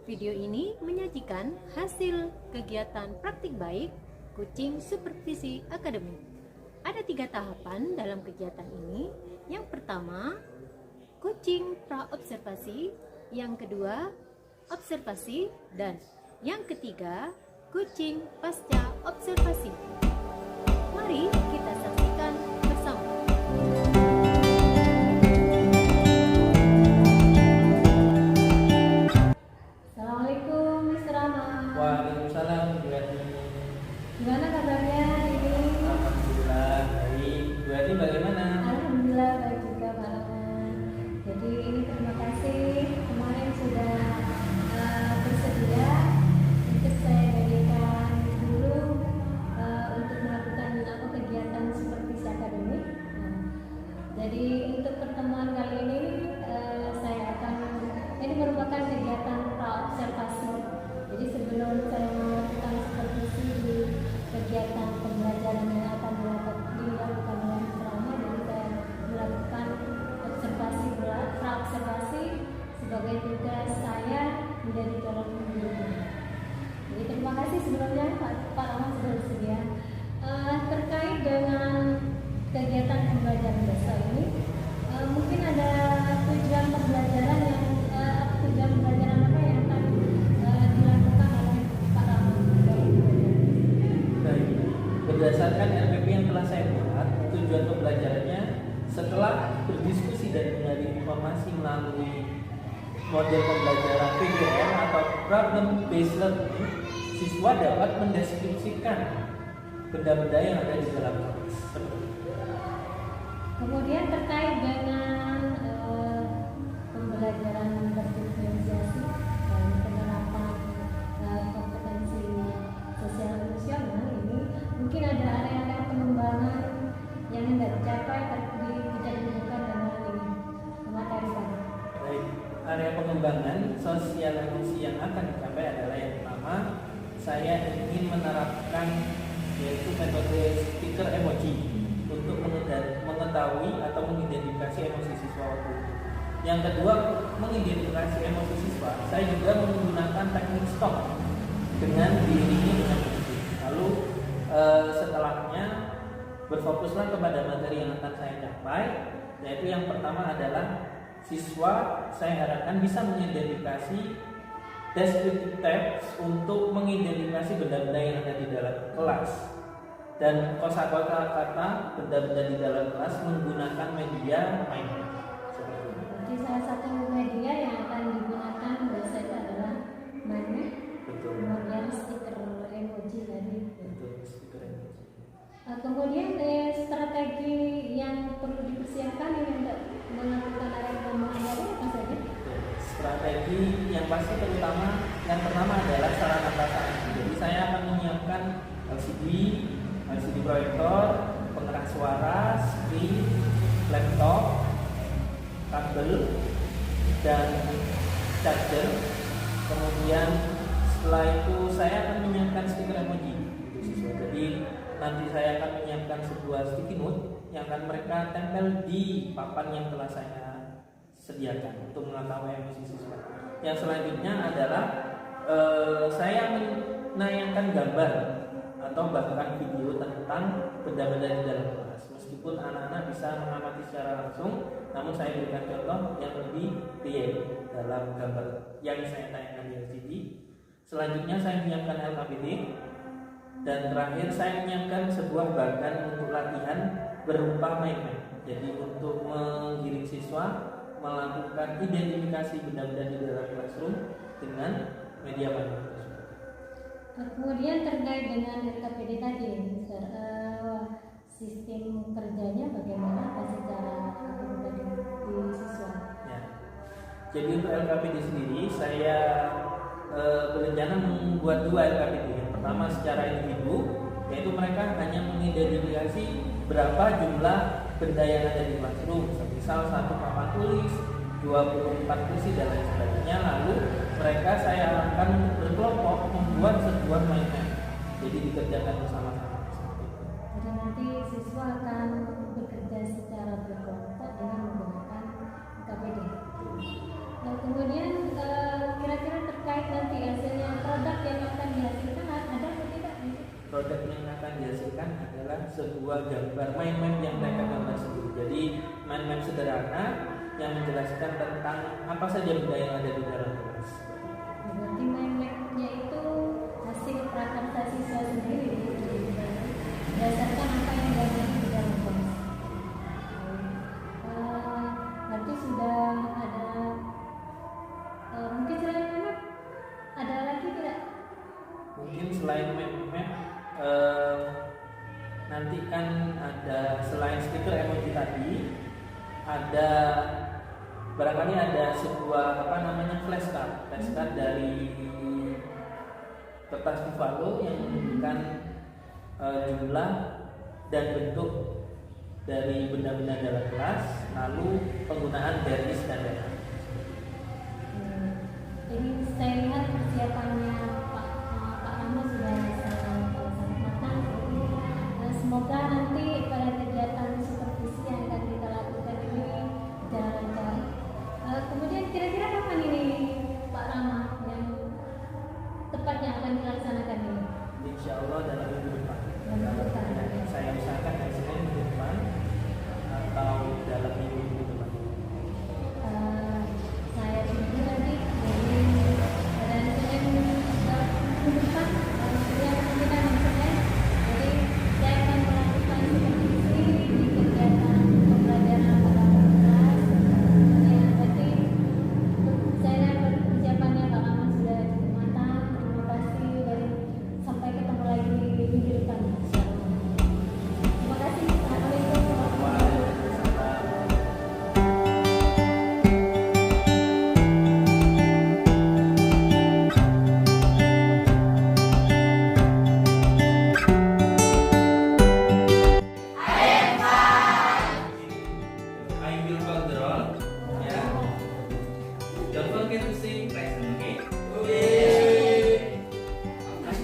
Video ini menyajikan hasil kegiatan praktik baik kucing supervisi akademik. Ada 3 tahapan dalam kegiatan ini. Yang pertama, kucing pra-observasi. Yang kedua, observasi. Dan yang ketiga, kucing pasca observasi. Mari kita saksikan bersama. Assalamualaikum, Miss Rama. Waalaikumsalam, Bu Ati. Gimana kabarnya ini? Alhamdulillah baik. Bu Ati bagaimana? Alhamdulillah baik juga, Pak Rahman. Jadi ini terima kasih kemarin sudah bersedia untuk saya jadikan dulu untuk melakukan kegiatan supervisi akademik. Jadi untuk pertemuan kali ini ini merupakan kegiatan pra-observasi. Jadi sebelum saya melakukan supervisi di kegiatan pembelajaran yang akan dilakukan oleh Rama, jadi saya melakukan observasi pra-observasi sebagai tugas saya menjadi calon guru. Jadi terima kasih sebelumnya Pak Rama sudah bersedia. Terkait dengan kegiatan pembelajaran besok ini, mungkin ada tujuan pembelajaran apa yang akan dilakukan oleh Pak Rama? Baik. Berdasarkan RPP yang telah saya buat, tujuan pembelajarannya setelah berdiskusi dan mengambil informasi melalui model pembelajaran PBL atau Problem Based Learning, siswa dapat mendeskripsikan benda-benda yang ada di dalam kelas. Kemudian terkait dengan pembelajaran berdifferensiasi dan penerapan kompetensi sosial emosional ini, mungkin ada area pengembangan yang hendak dicapai bisa dihubungkan dengan ini materi Pak. Baik, area pengembangan sosial emosi yang akan dicapai adalah yang pertama, saya ingin menerapkan yaitu metode stiker emoji untuk mengetahui atau mengidentifikasi emosi siswa waktu itu. Yang kedua, mengidentifikasi emosi siswa, saya juga menggunakan teknik stop dengan diiringi dengan musik. Lalu setelahnya berfokuslah kepada materi yang akan saya capai, yaitu yang pertama adalah siswa saya harapkan bisa mengidentifikasi descriptive text untuk mengidentifikasi benda-benda yang ada di dalam kelas, dan kosakata kata benda-benda di dalam kelas menggunakan media mainan. Jadi salah satu media yang akan digunakan biasanya adalah mainan. Betul. Kemudian stiker emoji tadi. Betul, stiker emoji. Kemudian strategi yang perlu dipersiapkan untuk melakukan area pengembangan tadi apa saja? Strategi yang pasti terutama yang pertama adalah sarana prasarana. Jadi saya akan menyiapkan LCD proyektor, pengeras suara, screen, laptop, kabel, dan charger. Kemudian setelah itu saya akan menyiapkan stiker emoji untuk siswa. Jadi nanti saya akan menyiapkan sebuah sticky note yang akan mereka tempel di papan yang telah saya sediakan untuk mengetahui emosi siswa. Yang selanjutnya adalah saya menayangkan gambar atau bahkan video tentang benda-benda di dalam kelas. Meskipun anak-anak bisa mengamati secara langsung, namun saya berikan contoh yang lebih real dalam gambar yang saya tayangkan di LCD. Selanjutnya saya menyiapkan LKPD, dan terakhir saya menyiapkan sebuah bagan untuk latihan berupa mainan. Jadi untuk menggiring siswa melakukan identifikasi benda-benda di dalam classroom dengan media mainan. Kemudian terkait dengan LKPD tadi, Mister, sistem kerjanya bagaimana secara tadi di siswa? Ya. Jadi untuk LKPD sendiri saya berencana membuat 2 LKPD. Yang pertama secara individu, yaitu mereka hanya mengidentifikasi berapa jumlah benda yang ada di classroom, misal 1 papan tulis, 24 kursi dan lain sebagainya. Lalu mereka saya arahkan berkelompok membuat sebuah mainan, jadi dikerjakan bersama-sama. Jadi nanti siswa akan bekerja secara berkelompok dengan menggunakan KPD. Nah, kemudian kira-kira terkait nanti tampilkan adalah sebuah gambar mind map yang mereka gambar sendiri. Jadi mind map sederhana yang menjelaskan tentang apa saja budaya yang ada di dalam kelas. Berarti mind map-nya itu hasil prakarsa siswa sendiri berdasarkan apa yang diajar di dalam kelas. Berarti sudah ada mungkin selain mind map ada lagi tidak? Mungkin selain mind map nanti kan ada selain stiker emoji tadi ada barangkali ada sebuah flashcard dari kertas Tuvalu yang menunjukkan jumlah dan bentuk dari benda-benda dalam kelas, lalu penggunaan garis dan data. Jadi saya lihat persiapannya Pak Rama sudah sangat matang. Semoga nanti pada kegiatan supervisi yang akan kita lakukan ini jalan lancar. Kemudian kira-kira kapan ini Pak Rama yang tepatnya akan dilaksanakan ini? Insya Allah dalam minggu depan. Minggu depan. Saya usahakan dari Senin minggu depan atau dalam minggu depan. Saya tunggu nanti dari Senin minggu depan. Kemudian kita maksudnya, jadi saya akan melakukan supervisi di kegiatan pembelajaran pada kelas. Ya, berarti saya persiapannya Pak Rama sudah cukup matang. Terima kasih dan sampai ketemu lagi di minggu depan. Terima kasih. Assalamualaikum warahmatullahi wabarakatuh. I will call the roll. Yeah. Don't forget to sing present, okay?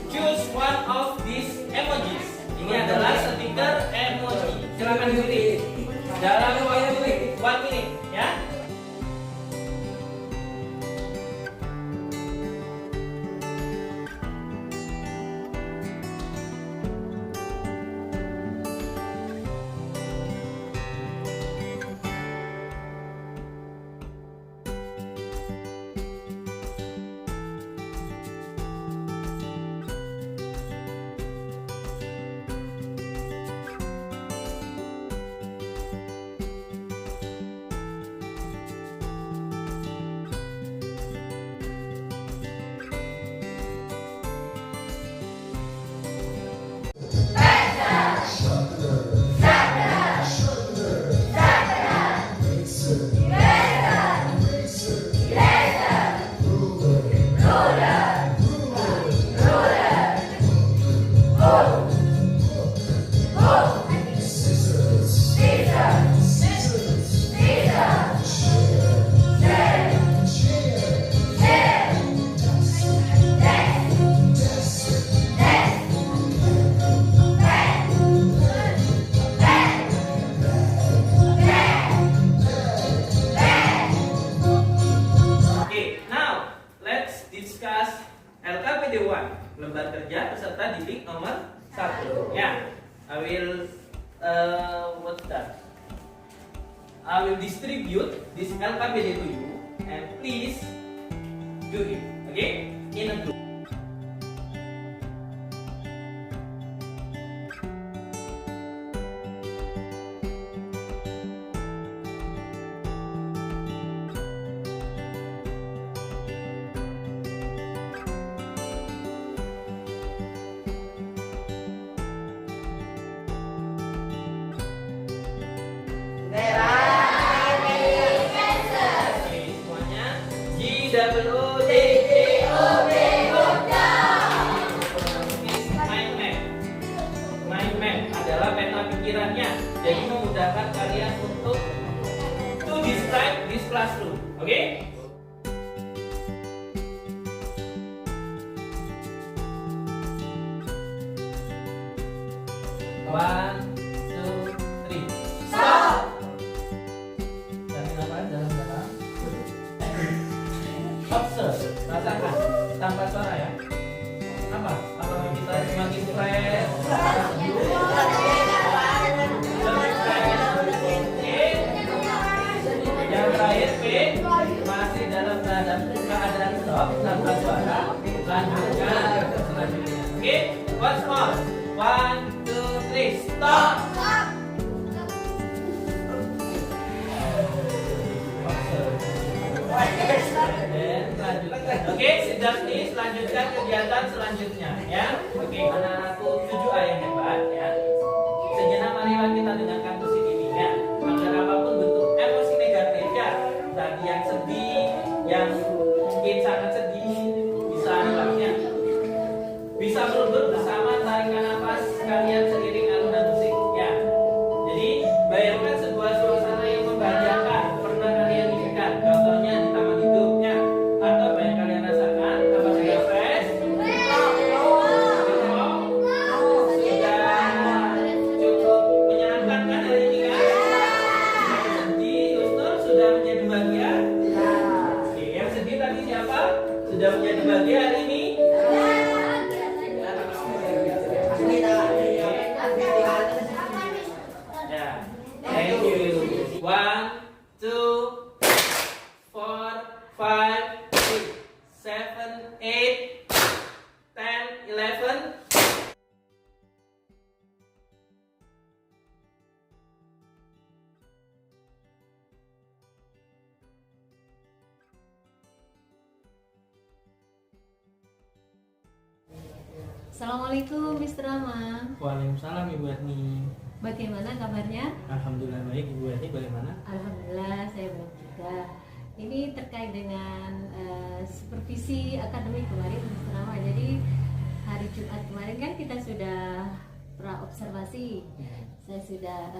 Choose one of these emojis. Ini adalah stiker emoji. Silakan dipilih. Dalam 1 minute, ya. LKPD 1, lembar kerja peserta didik nomor 1. Ya, I will what's that? I will distribute this LKPD to you and please do it, okay? In a group. Mind map adalah peta pikirannya, jadi memudahkan kalian untuk to describe this classroom, oke? One, two, three. Stop. Cari nafas dalam-dalam. Observe, rasakan tanpa suara ya. Apa kita semakin fresh? stop. Oke, sejak ini selanjutkan kegiatan selanjutnya ya. Oke, anak-anakku 7A yang hebat ya. Sejenak marilah kita dengarkan musik ini ya. Agar apapun bentuk emosi negatif ya, tadi yang sedih, yang mungkin sangat sedih, bisa hilang ya. Bisa melebur bersama, tarikan nafas kalian seiring alunan musik ya. Jadi bayangkan sebuah suasana yang membahagiakan pernah kalian inginkan. Contohnya di taman hidup ya. Atau apa yang kalian rasakan? Apa sudah fresh? Sudah cukup menyenangkan kan hari ini kan? Yang sedih, Gustur sudah menjadi bahagia? Oke, yang sedih tadi siapa? Sudah menjadi bahagia hari ini? Ya, thank you. 1, 2, 4, 5, 6, 7, 8, 10, 11. Assalamualaikum Mr. Rama. Waalaikumsalam Ibu Etni. Bagaimana kabarnya? Alhamdulillah baik. Ibu Etni bagaimana? Alhamdulillah saya baik juga. Ini terkait dengan supervisi akademik kemarin Mr. Rama. Jadi hari Jumat kemarin kan kita sudah pra-observasi. Saya sudah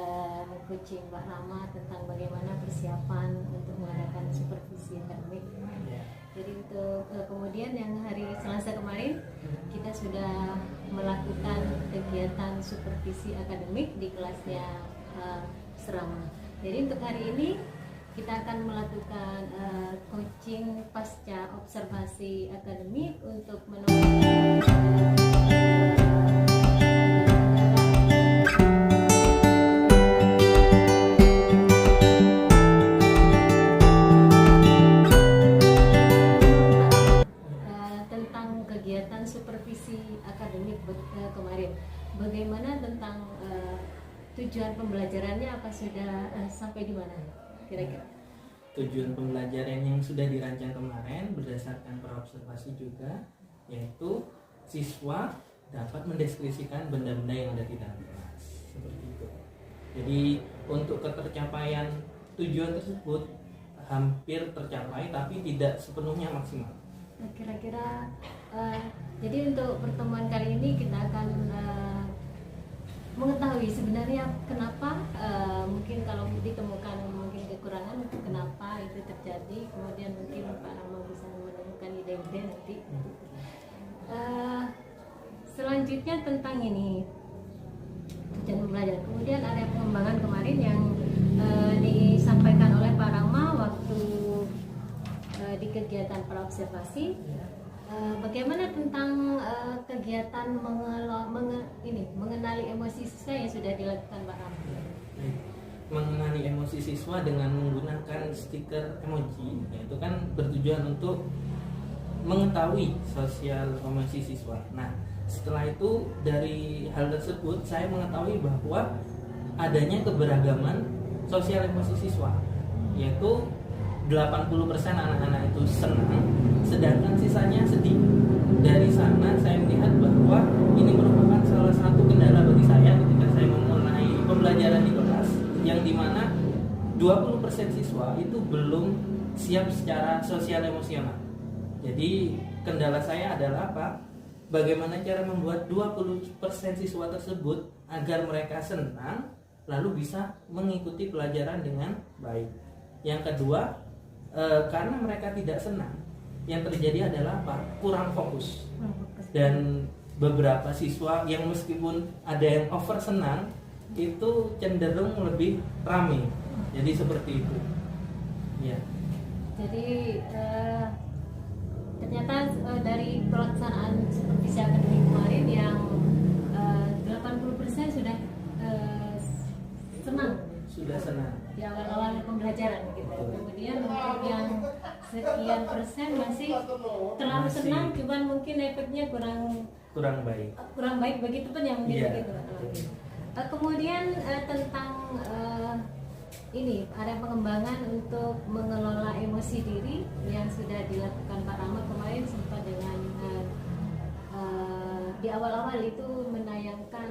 coaching Pak Rama tentang bagaimana persiapan untuk mengadakan supervisi akademik. Jadi untuk kemudian yang hari Selasa kemarin kita sudah melakukan kegiatan supervisi akademik di kelasnya Serama. Jadi untuk hari ini kita akan melakukan coaching pasca observasi akademik untuk menemukan supervisi akademik kemarin. Bagaimana tentang tujuan pembelajarannya, apa sudah sampai di mana kira-kira? Tujuan pembelajaran yang sudah dirancang kemarin berdasarkan perobservasi juga, yaitu siswa dapat mendeskripsikan benda-benda yang ada di dalam kelas, seperti itu. Jadi untuk ketercapaian tujuan tersebut hampir tercapai, tapi tidak sepenuhnya maksimal. Kira-kira jadi untuk pertemuan kali ini kita akan mengetahui sebenarnya kenapa mungkin kalau ditemukan mungkin kekurangan, kenapa itu terjadi, kemudian mungkin Pak Rama bisa menemukan ide-ide nanti. Selanjutnya tentang ini tujuan belajar. Kemudian ada pengembangan kemarin yang disampaikan oleh Pak Rama waktu di kegiatan praobservasi. Bagaimana tentang kegiatan mengenali emosi siswa yang sudah dilakukan Pak Rama? Mengenali emosi siswa dengan menggunakan stiker emoji, yaitu kan bertujuan untuk mengetahui sosial emosi siswa. Nah, setelah itu dari hal tersebut saya mengetahui bahwa adanya keberagaman sosial emosi siswa, yaitu 80% anak-anak itu senang, sedangkan sisanya sedih. Dari sana saya melihat bahwa ini merupakan salah satu kendala bagi saya ketika saya memulai pembelajaran di kelas, yang dimana 20% siswa itu belum siap secara sosial emosional. Jadi kendala saya adalah apa? Bagaimana cara membuat 20% siswa tersebut agar mereka senang lalu bisa mengikuti pelajaran dengan baik. Yang kedua, karena mereka tidak senang, yang terjadi adalah apa? Kurang fokus. Dan beberapa siswa yang meskipun ada yang over senang itu cenderung lebih ramai. Jadi seperti itu. Ya. Jadi ternyata dari pelaksanaan supervisi akademik kemarin yang 80% sudah senang. Sudah senang di awal-awal pembelajaran gitu. Kemudian untuk yang sekian persen masih terlalu senang, cuman mungkin efeknya kurang baik. Kurang baik begitu pun yang mungkin begitu. Kemudian tentang ini ada pengembangan untuk mengelola emosi diri yang sudah dilakukan Pak Rama kemarin sempat dengan di awal-awal itu menayangkan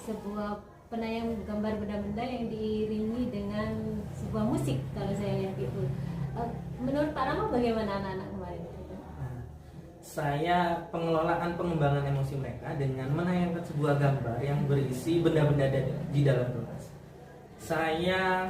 sebuah penayang gambar benda-benda yang diiringi dengan sebuah musik kalau saya lihat itu. Menurut Pak Rama bagaimana anak-anak kemarin? Saya pengelolaan pengembangan emosi mereka dengan menayangkan sebuah gambar yang berisi benda-benda di dalam kelas. Saya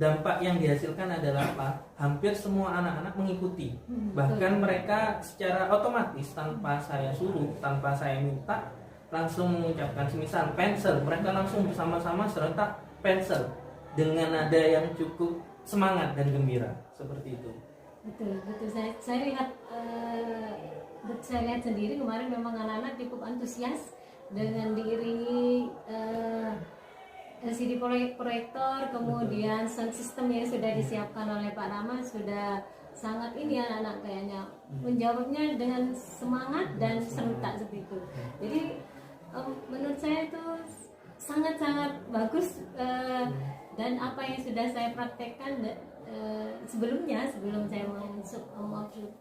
dampak yang dihasilkan adalah apa? Hampir semua anak-anak mengikuti. Bahkan mereka secara otomatis tanpa saya suruh, tanpa saya minta, langsung mengucapkan semisal pensil, mereka langsung bersama-sama serentak pensil dengan nada yang cukup semangat dan gembira seperti itu. Betul. Saya lihat sendiri kemarin memang anak-anak cukup antusias dengan diiringi LCD proyektor, kemudian sound system yang sudah disiapkan oleh Pak Rama sudah sangat ini anak-anak kayaknya menjawabnya dengan semangat dan serentak seperti itu. Jadi menurut saya itu sangat-sangat bagus dan apa yang sudah saya praktekkan sebelum saya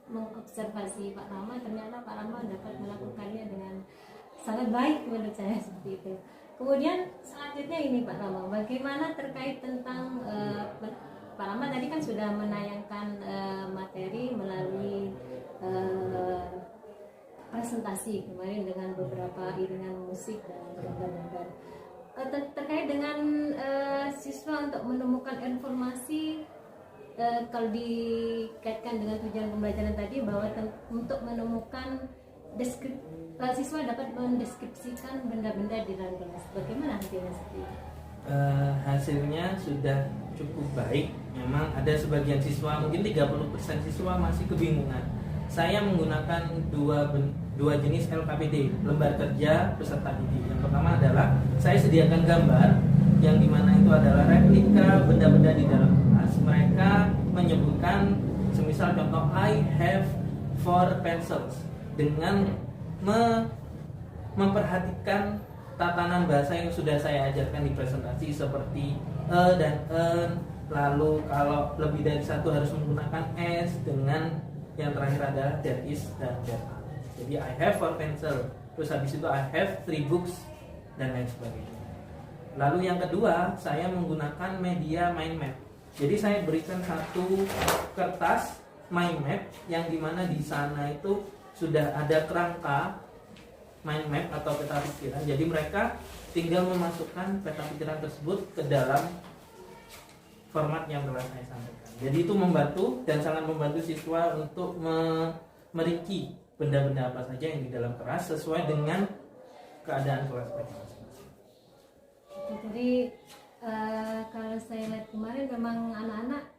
mengobservasi Pak Rama, ternyata Pak Rama dapat melakukannya dengan sangat baik menurut saya seperti itu. Kemudian selanjutnya ini Pak Rama, bagaimana terkait tentang Pak Rama tadi kan sudah menayangkan materi melalui presentasi kemarin dengan beberapa iringan musik dan gambar-gambar. Terkait dengan siswa untuk menemukan informasi, kalau dikaitkan dengan tujuan pembelajaran tadi bahwa untuk menemukan siswa dapat mendeskripsikan benda-benda di dalam kelas. Bagaimana hasilnya seperti itu? Hasilnya sudah cukup baik. Memang ada sebagian siswa, mungkin 30% siswa masih kebingungan. Saya menggunakan dua jenis LKPD, lembar kerja peserta didik. Yang pertama adalah saya sediakan gambar yang dimana itu adalah replika benda-benda di dalam kelas. Mereka menyebutkan semisal contoh I have 4 pencils dengan memperhatikan tatanan bahasa yang sudah saya ajarkan di presentasi seperti dan lalu kalau lebih dari satu harus menggunakan s, dengan yang terakhir adalah there is dan there are. Jadi I have 4 pencil, terus habis itu I have 3 books dan lain sebagainya. Lalu yang kedua, saya menggunakan media mind map. Jadi saya berikan satu kertas mind map yang dimana di sana itu sudah ada kerangka mind map atau peta pikiran. Jadi mereka tinggal memasukkan peta pikiran tersebut ke dalam format yang telah saya sampaikan. Jadi itu membantu dan sangat membantu siswa untuk merinci benda-benda apa saja yang di dalam kelas sesuai dengan keadaan kelas mereka masing-masing. Jadi kalau saya lihat kemarin memang anak-anak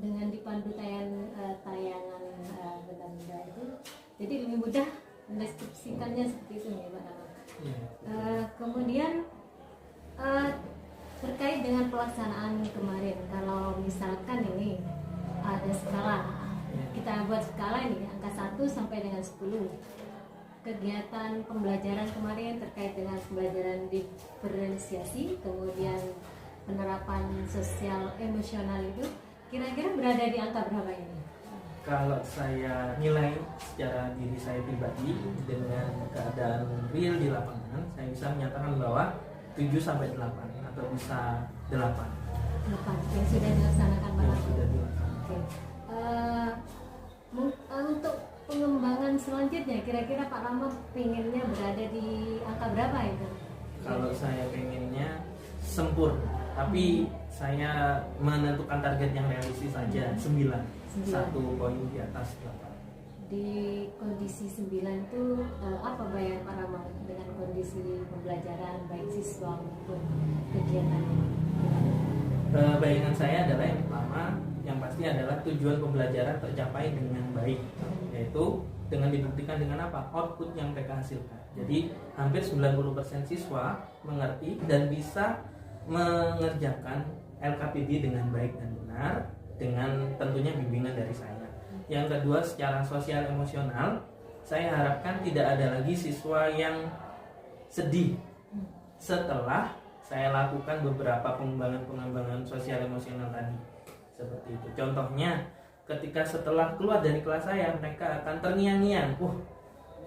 dengan dipandu tayangan benda-benda itu, jadi lebih mudah mendeskripsikannya seperti itu nih Pak Rama. Kemudian terkait dengan pelaksanaan kemarin, kalau misalkan ini ada skala, kita buat skala ini angka 1 sampai dengan 10. Kegiatan pembelajaran kemarin terkait dengan pembelajaran diferensiasi, kemudian penerapan sosial emosional itu kira-kira berada di angka berapa ini? Kalau saya nilai secara diri saya pribadi dengan keadaan real di lapangan, saya bisa menyatakan bahwa 7 sampai 8 atau bisa 8 yang sudah dilaksanakan Pak Rama. Sudah dilaksanakan. Oke. Untuk pengembangan selanjutnya kira-kira Pak Rama pengennya berada di angka berapa itu? Kalau saya pengennya sempurna, tapi saya menentukan target yang realistis saja 9. 1 poin di atas 8. Di kondisi 9 itu apa bayangan Pak Rama dengan kondisi pembelajaran baik siswa maupun kegiatannya? Bayangan saya adalah yang pertama, yang pasti adalah tujuan pembelajaran tercapai dengan baik, yaitu dengan dibuktikan dengan apa? Output yang mereka hasilkan. Jadi hampir 90% siswa mengerti dan bisa mengerjakan LKPD dengan baik dan benar, dengan tentunya bimbingan dari saya. Yang kedua, secara sosial emosional, saya harapkan tidak ada lagi siswa yang sedih setelah saya lakukan beberapa pengembangan sosial emosional tadi. Seperti itu. Contohnya, ketika setelah keluar dari kelas saya, mereka akan terngiang-ngiang,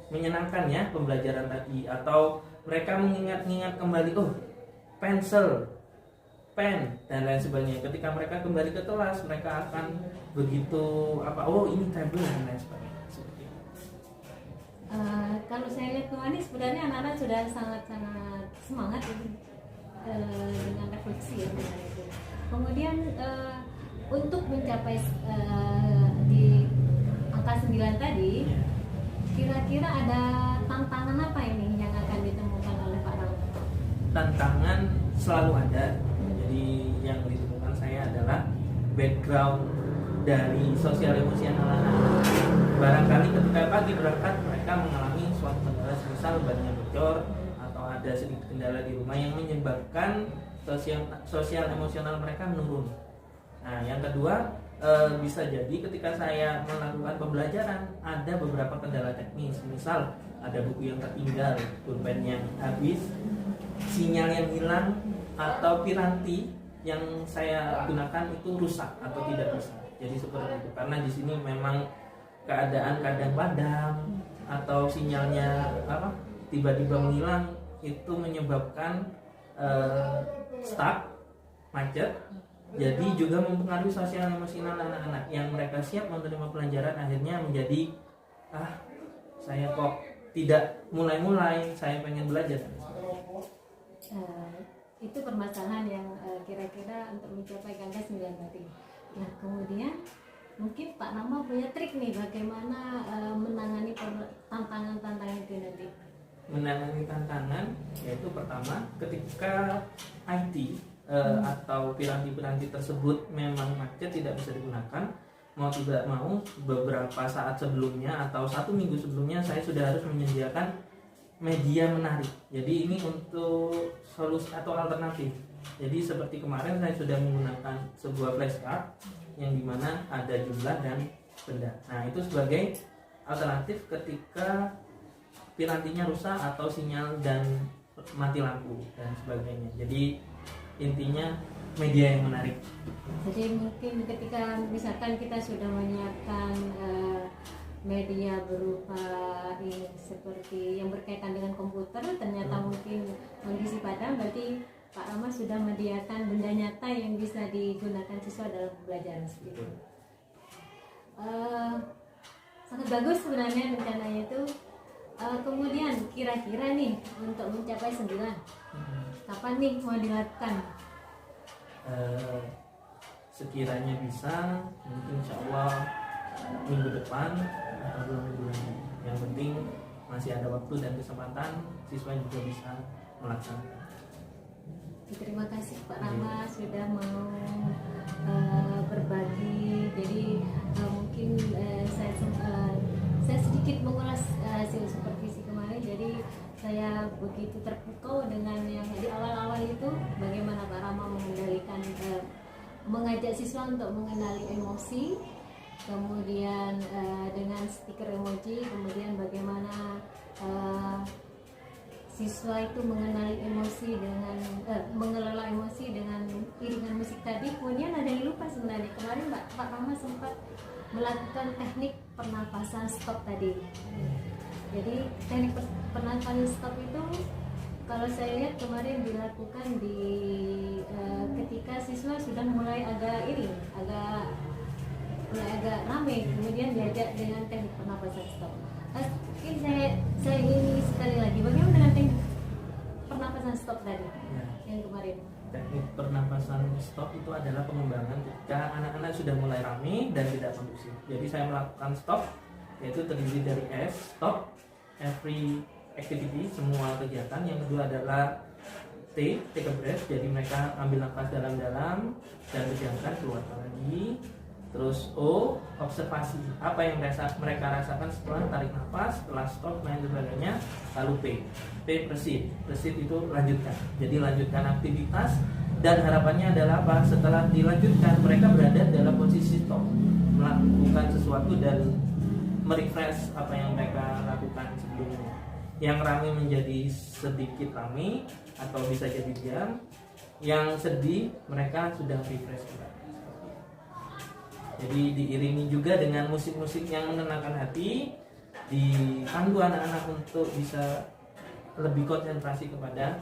menyenangkan ya pembelajaran tadi, atau mereka mengingat-ingat kembali, pensel, pen, dan lain sebagainya. Ketika mereka kembali ke kelas, mereka akan begitu ini tabel dan lain sebagainya. Seperti itu. Kalau saya lihat kemarin sebenarnya anak-anak sudah sangat-sangat semangat dengan refleksi ya benar itu. Kemudian untuk mencapai di angka 9 tadi, kira-kira ada tantangan apa ini yang akan ditemukan oleh Pak Rama? Tantangan selalu ada. Jadi yang ditemukan saya adalah background dari sosial emosional anak-anak. Barangkali ketika pagi berangkat mereka mengalami suatu kendala, misal bannya bocor atau ada sedikit kendala di rumah yang menyebabkan sosial emosional mereka menurun. Nah, yang kedua, bisa jadi ketika saya melakukan pembelajaran ada beberapa kendala teknis, misal ada buku yang tertinggal, pulpen yang habis, sinyal yang hilang, atau piranti yang saya gunakan itu rusak atau tidak bisa. Jadi seperti itu. Karena di sini memang keadaan kadang padam atau sinyalnya tiba-tiba menghilang, itu menyebabkan stuck, macet. Jadi juga mempengaruhi sosial emosional anak-anak yang mereka siap menerima pelajaran akhirnya menjadi saya kok tidak mulai-mulai, saya pengen belajar. Itu permasalahan yang kira-kira untuk mencapai angka 9 tadi. Nah, kemudian mungkin Pak Rama punya trik nih bagaimana menangani tantangan-tantangan itu nanti. Menangani tantangan yaitu pertama, ketika IT atau piranti-piranti tersebut memang macet tidak bisa digunakan, mau tidak mau beberapa saat sebelumnya atau 1 minggu sebelumnya saya sudah harus menyediakan media menarik. Jadi ini untuk solusi atau alternatif. Jadi seperti kemarin saya sudah menggunakan sebuah flashcard yang dimana ada jumlah dan benda. Nah, itu sebagai alternatif ketika pirantinya rusak atau sinyal dan mati lampu dan sebagainya. Jadi intinya media yang menarik. Jadi mungkin ketika misalkan kita sudah menyiapkan media berupa seperti yang berkaitan dengan komputer, ternyata mungkin kondisi padam, berarti Pak Rama sudah menyediakan benda nyata yang bisa digunakan siswa dalam pembelajaran seperti itu. Sangat bagus sebenarnya rencananya itu. Kemudian kira-kira nih untuk mencapai 9, kapan nih mau dilakukan? Sekiranya bisa, mungkin insya Allah minggu depan atau 2 minggu lagi. Yang penting masih ada waktu dan kesempatan, siswa juga bisa melaksanakan. Terima kasih Pak Rama sudah mau berbagi. Jadi mungkin saya sedikit mengulas hasil supervisi kemarin. Jadi saya begitu terpukau dengan yang di awal-awal itu, bagaimana Pak Rama mengendalikan, mengajak siswa untuk mengenali emosi, kemudian dengan stiker emoji, kemudian bagaimana siswa itu mengenali emosi dengan mengelola emosi dengan iringan musik tadi. Kemudian ada yang lupa sebenarnya, kemarin Pak Rama sempat melakukan teknik pernapasan stop tadi. Jadi teknik pernapasan stop itu kalau saya lihat kemarin dilakukan di ketika siswa sudah mulai agak ramai, kemudian diajak dengan teknik pernapasan stop. Mungkin saya ingin sekali lagi, bagaimana dengan teknik pernapasan stop tadi yang kemarin? Teknik pernapasan stop itu adalah pengembangan ketika anak-anak sudah mulai ramai dan tidak kondusif. Jadi saya melakukan stop, yaitu terdiri dari S, stop every activity, semua kegiatan. Yang kedua adalah T, take a breath, jadi mereka ambil nafas dalam-dalam dan pejamkan, keluarkan lagi. Terus O, observasi, apa yang mereka rasakan setelah tarik nafas, setelah stop, dan sebagainya. Lalu P proceed itu lanjutkan. Jadi lanjutkan aktivitas, dan harapannya adalah apa? Setelah dilanjutkan mereka berada dalam posisi stop, melakukan sesuatu dan merefresh apa yang mereka lakukan sebelumnya. yang rame menjadi sedikit rame atau bisa jadi diam, yang sedih mereka sudah refresh kembali. Jadi diiringi juga dengan musik-musik yang menenangkan hati, dipandu anak-anak untuk bisa lebih konsentrasi kepada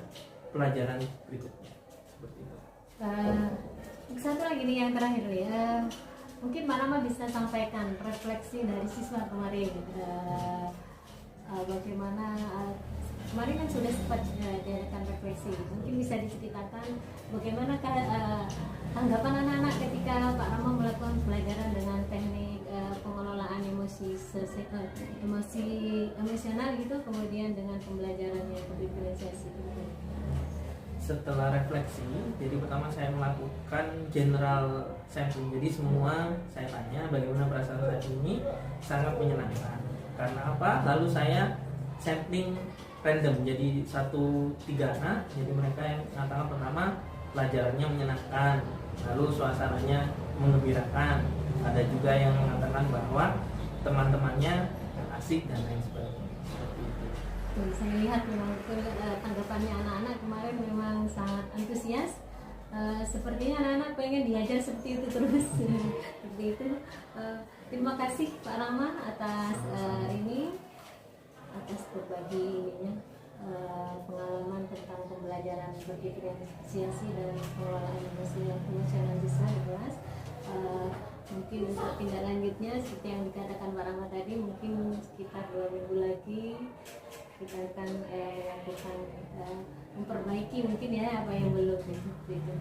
pelajaran berikutnya. Seperti itu. Satu lagi nih yang terakhir ya, mungkin Mbak Rama bisa sampaikan refleksi dari siswa kemarin. Bagaimana kemarin kan sudah sempat diadakan refleksi, mungkin bisa diceritakan bagaimana tanggapan anak-anak ketika Pak Rama melakukan pelajaran dengan teknik pengelolaan emosional gitu, kemudian dengan pembelajaran yang berdiferensiasi. Setelah refleksi, jadi pertama saya melakukan general sampling. Jadi semua saya tanya bagaimana perasaan saya ini, sangat menyenangkan. Karena apa? Lalu saya sampling random, jadi 1-3 anak. Jadi mereka yang mengatakan pertama pelajarannya menyenangkan, lalu suasananya menggembirakan. Ada juga yang mengatakan bahwa teman-temannya asik dan lain sebagainya. Seperti itu. Saya lihat memang tanggapannya anak-anak kemarin memang sangat antusias. Sepertinya anak-anak pengen diajar seperti itu terus. Seperti itu. Terima kasih Pak Rama atas atas berbagi pengalaman tentang pembelajaran berdiferensiasi dan pengelolaan emosional siswa di kelas. Mungkin untuk tindak lanjutnya seperti yang dikatakan Pak Rama tadi, mungkin sekitar 2 minggu lagi kita akan lakukan memperbaiki mungkin ya apa yang belum gitu.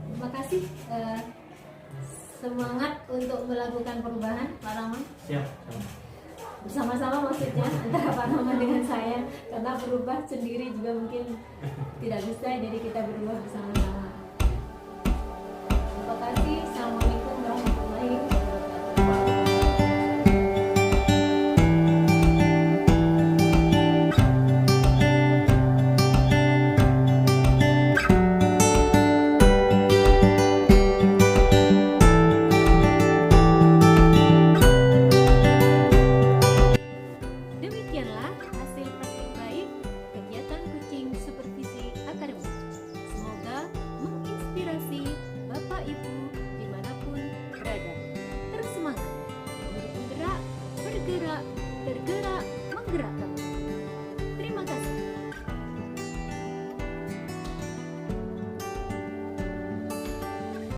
Terima kasih, semangat untuk melakukan perubahan Pak Rama. Siap. Bersama-sama maksudnya antara Pak Rama dengan saya, karena berubah sendiri juga mungkin tidak bisa, jadi kita berubah bersama-sama. Terima kasih.